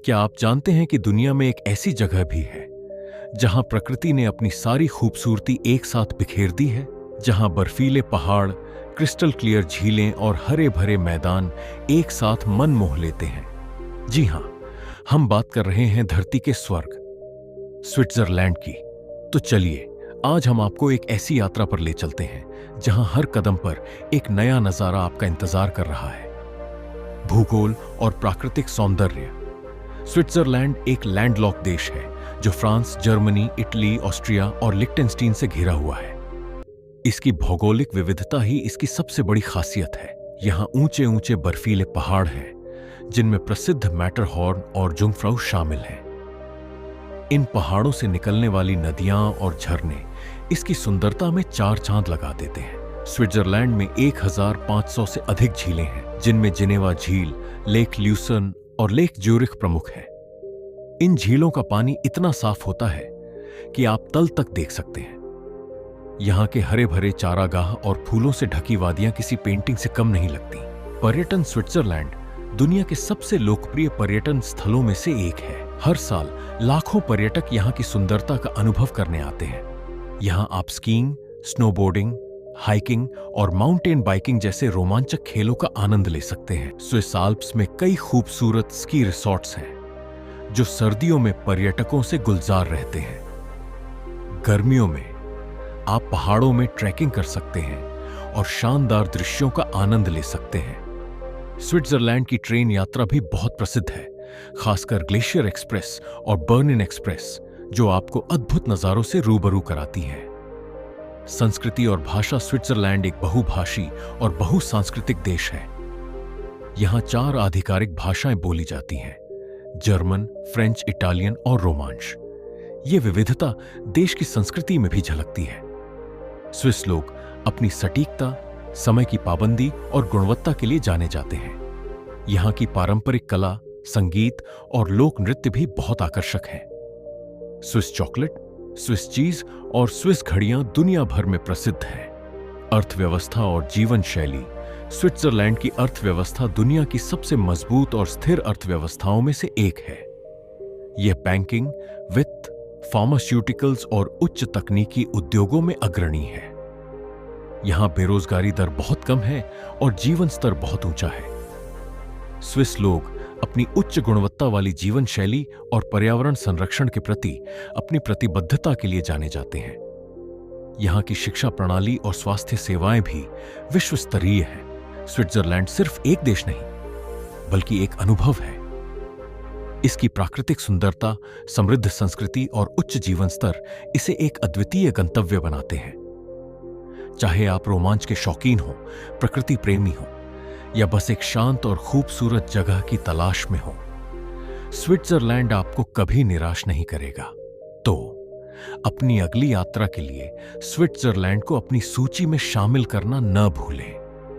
क्या आप जानते हैं कि दुनिया में एक ऐसी जगह भी है जहां प्रकृति ने अपनी सारी खूबसूरती एक साथ बिखेर दी है, जहां बर्फीले पहाड़, क्रिस्टल क्लियर झीलें और हरे भरे मैदान एक साथ मन मोह लेते हैं। जी हां, हम बात कर रहे हैं धरती के स्वर्ग स्विट्जरलैंड की। तो चलिए, आज हम आपको एक ऐसी यात्रा पर ले चलते हैं जहां हर कदम पर एक नया नजारा आपका इंतजार कर रहा है। भूगोल और प्राकृतिक सौंदर्य। स्विट्जरलैंड एक लैंडलॉक देश है जो फ्रांस, जर्मनी, इटली, ऑस्ट्रिया और लिक्टेनस्टीन से घिरा हुआ है। इसकी भौगोलिक विविधता ही इसकी सबसे बड़ी खासियत है। यहाँ ऊंचे ऊंचे बर्फीले पहाड़ हैं जिनमें प्रसिद्ध मैटरहॉर्न और जुंगफ्राउ शामिल हैं। इन पहाड़ों से निकलने वाली नदियां और झरने इसकी सुंदरता में चार चांद लगा देते हैं। स्विट्जरलैंड में 1500 से अधिक झीलें हैं, जिनमें जिनेवा झील, लेक ल्यूसन और लेक ज्यूरिख प्रमुख है। इन झीलों का पानी इतना साफ होता है कि आप तल तक देख सकते हैं। यहाँ के हरे भरे चारागाह और फूलों से ढकी वादियां किसी पेंटिंग से कम नहीं लगती। पर्यटन। स्विट्जरलैंड दुनिया के सबसे लोकप्रिय पर्यटन स्थलों में से एक है। हर साल लाखों पर्यटक यहाँ की सुंदरता का अनुभव करने आते हैं। यहाँ आप स्कीइंग, स्नोबोर्डिंग, हाइकिंग और माउंटेन बाइकिंग जैसे रोमांचक खेलों का आनंद ले सकते हैं। स्विस आल्प्स में कई खूबसूरत स्की रिसॉर्ट्स हैं जो सर्दियों में पर्यटकों से गुलजार रहते हैं। गर्मियों में आप पहाड़ों में ट्रैकिंग कर सकते हैं और शानदार दृश्यों का आनंद ले सकते हैं। स्विट्जरलैंड की ट्रेन यात्रा भी बहुत प्रसिद्ध है, खासकर ग्लेशियर एक्सप्रेस और बर्निन एक्सप्रेस, जो आपको अद्भुत नजारों से रूबरू कराती है। संस्कृति और भाषा। स्विट्जरलैंड एक बहुभाषी और बहुसांस्कृतिक देश है। यहाँ 4 आधिकारिक भाषाएं बोली जाती हैं: जर्मन, फ्रेंच, इटालियन और रोमांश। ये विविधता देश की संस्कृति में भी झलकती है। स्विस लोग अपनी सटीकता, समय की पाबंदी और गुणवत्ता के लिए जाने जाते हैं। यहाँ की पारंपरिक कला, संगीत और लोक नृत्य भी बहुत आकर्षक हैं। स्विस चॉकलेट, स्विस चीज और स्विस घड़ियां दुनिया भर में प्रसिद्ध हैं। अर्थव्यवस्था और जीवन शैली। स्विट्जरलैंड की अर्थव्यवस्था दुनिया की सबसे मजबूत और स्थिर अर्थव्यवस्थाओं में से एक है। यह बैंकिंग, वित्त, फार्मास्यूटिकल्स और उच्च तकनीकी उद्योगों में अग्रणी है। यहां बेरोजगारी दर बहुत कम है और जीवन स्तर बहुत ऊंचा है। स्विस लोग अपनी उच्च गुणवत्ता वाली जीवन शैली और पर्यावरण संरक्षण के प्रति अपनी प्रतिबद्धता के लिए जाने जाते हैं। यहाँ की शिक्षा प्रणाली और स्वास्थ्य सेवाएं भी विश्व स्तरीय हैं। स्विट्जरलैंड सिर्फ एक देश नहीं, बल्कि एक अनुभव है। इसकी प्राकृतिक सुंदरता, समृद्ध संस्कृति और उच्च जीवन स्तर इसे एक अद्वितीय गंतव्य बनाते हैं। चाहे आप रोमांच के शौकीन हो, प्रकृति प्रेमी हो या बस एक शांत और खूबसूरत जगह की तलाश में हो, स्विट्जरलैंड आपको कभी निराश नहीं करेगा। तो अपनी अगली यात्रा के लिए स्विट्जरलैंड को अपनी सूची में शामिल करना न भूलें।